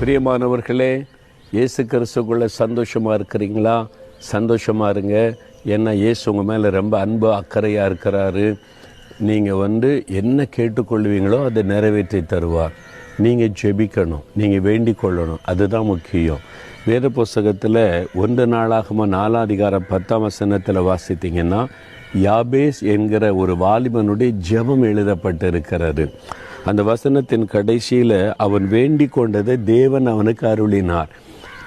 பிரியமானவர்களே, இயேசு கிறிஸ்துக்குள்ளே சந்தோஷமாக இருக்கிறீங்களா? சந்தோஷமாக இருங்க. ஏன்னா இயேசு உங்கள் மேலே ரொம்ப அன்பு அக்கறையாக இருக்கிறாரு. நீங்கள் என்ன கேட்டுக்கொள்வீங்களோ அதை நிறைவேற்றி தருவார். நீங்கள் ஜெபிக்கணும், நீங்கள் வேண்டிக் கொள்ளணும், அதுதான் முக்கியம். வேத புஸ்தகத்தில் 1 நாளாகமம் 4:10 வாசித்தீங்கன்னா, யாபேஸ் என்கிற ஒரு வாலிபனுடைய ஜெபம் எழுதப்பட்டு இருக்கிறது. அந்த வசனத்தின் கடைசியில் அவன் வேண்டிக் கொண்டதை தேவன் அவனுக்கு அருளினார்.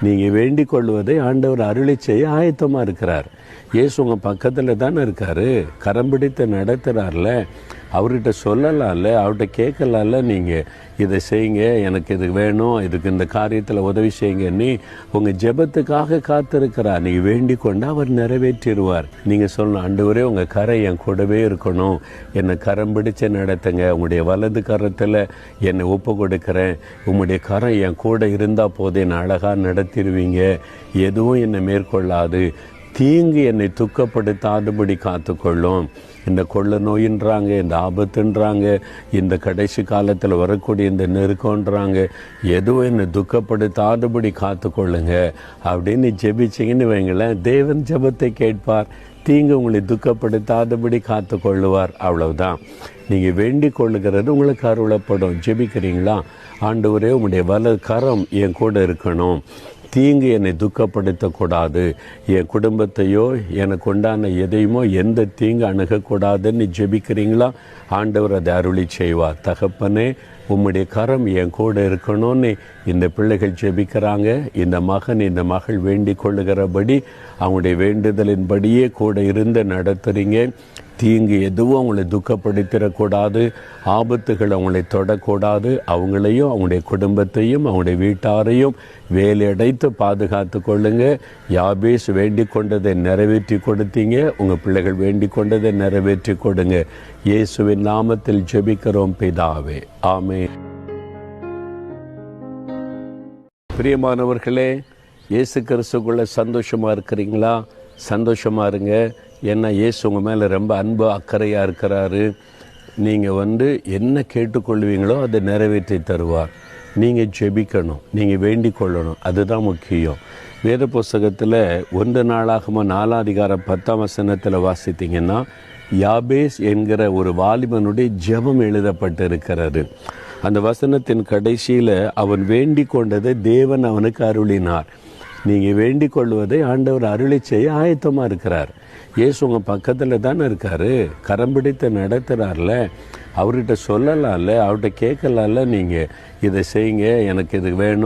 நீங்கள் வேண்டிக் கொள்வதை ஆண்டவர் அருளி செய்ய ஆயத்தமாக இருக்கிறார். இயேசு உங்கள் பக்கத்தில் தானே இருக்கார். கரம் பிடித்து நடத்துகிறார்ல, அவர்கிட்ட சொல்லலாம்ல, அவர்கிட்ட கேட்கலாம்ல. நீங்கள் இதை செய்யுங்க, எனக்கு இது வேணும், இதுக்கு இந்த காரியத்தில் உதவி செய்யுங்கன்னு உங்கள் ஜெபத்துக்காக காத்திருக்கிறார். நீங்கள் வேண்டிக் கொண்டு அவர் நிறைவேற்றிடுவார். நீங்கள் சொல்லணும், ஆண்டவரே உங்கள் கரை என் கூடவே இருக்கணும், என்னை கரம் பிடிச்சு நடத்துங்க, உங்களுடைய வலது கரத்தில் என்னை ஒப்பு கொடுக்குறேன், உங்களுடைய கரம் என் கூட இருந்தால் போதே என்னை அழகாக நடத்திடுவீங்க, எதுவும் என்னை மேற்கொள்ளாது, தீங்கு என்னை துக்கப்படுத்தாதபடி காத்துக்கொள்ளும். இந்த கொள்ள நோயின்றாங்க, இந்த ஆபத்துன்றாங்க, இந்த கடைசி காலத்தில் வரக்கூடிய இந்த நெருக்கன்றாங்க, எதுவும் என்னை துக்கப்படுத்தாதபடி காத்துக்கொள்ளுங்க அப்படின்னு ஜெபிச்சிங்கன்னு வைங்களேன், தேவன் ஜெபத்தை கேட்பார். தீங்கு உங்களை துக்கப்படுத்தாதபடி காத்து கொள்ளுவார். அவ்வளவுதான். நீங்கள் வேண்டிக் கொள்ளுகிறது உங்களுக்கு அருளப்படும். ஜெபிக்கிறீங்களா? ஆண்டவரே உங்களுடைய வலது கரம் என் கூட இருக்கணும், தீங்கு என்னை துக்கப்படுத்தக்கூடாது, என் குடும்பத்தையோ எனக்கு உண்டான எதையுமோ எந்த தீங்கு அணுகக்கூடாதுன்னு ஜெபிக்கிறீங்களா? ஆண்டவர் அதை அருளி செய்வார். தகப்பனே, உம்முடைய கரம் என் கூட இருக்கணும்னு இந்த பிள்ளைகள் ஜெபிக்கிறாங்க. இந்த மகன் இந்த மகள் வேண்டிக் கொள்ளுகிறபடி அவங்களுடைய வேண்டுதலின்படியே கூட இருந்து நடத்துகிறீங்க. தீங்கு எதுவும் அவங்களை துக்கப்படுத்திடக்கூடாது, ஆபத்துகள் அவங்களை தொடக்கூடாது. அவங்களையும் அவங்களுடைய குடும்பத்தையும் அவங்களுடைய வீட்டாரையும் வேலையடைத்து பாதுகாத்து கொள்ளுங்க. யாபேஸ் வேண்டிக் கொண்டதை நிறைவேற்றி கொடுத்தீங்க, உங்கள் பிள்ளைகள் வேண்டிக் கொண்டதை நிறைவேற்றி கொடுங்க. இயேசுவின் நாமத்தில் ஜெபிக்கிறோம் பிதாவே, ஆமென். பிரியமானவர்களே, இயேசு கிறிஸ்துக்குள்ளே சந்தோஷமாக இருக்கிறீங்களா? சந்தோஷமாக இருங்க. ஏன்னா இயேசு உங்கள் மேலே ரொம்ப அன்பு அக்கறையாக இருக்கிறாரு. நீங்கள் என்ன கேட்டுக்கொள்வீங்களோ அதை நிறைவேற்றி தருவார். நீங்கள் ஜெபிக்கணும், நீங்கள் வேண்டிக் கொள்ளணும், அதுதான் முக்கியம். வேத புஸ்தகத்தில் 1 நாளாகமம் 4:10 வாசித்தீங்கன்னா, யாபேஸ் என்கிற ஒரு வாலிபனுடைய ஜெபம் எழுதப்பட்டு இருக்கிறது. அந்த வசனத்தின் கடைசியில் அவன் வேண்டிக் கொண்டதை தேவன் அவனுக்கு அருளினார். நீங்கள் வேண்டிக் கொள்வதை ஆண்டவர் அருளி செய்ய ஆயத்தமாக இருக்கிறார். இயேசு உங்கள் பக்கத்தில் தானே இருக்கார். கரம் பிடித்து நடத்துகிறார்ல, அவர்கிட்ட சொல்லலாம்ல, அவர்கிட்ட கேட்கலாம்ல. நீங்கள் இதை செய்யுங்க, எனக்கு இது வேணும்,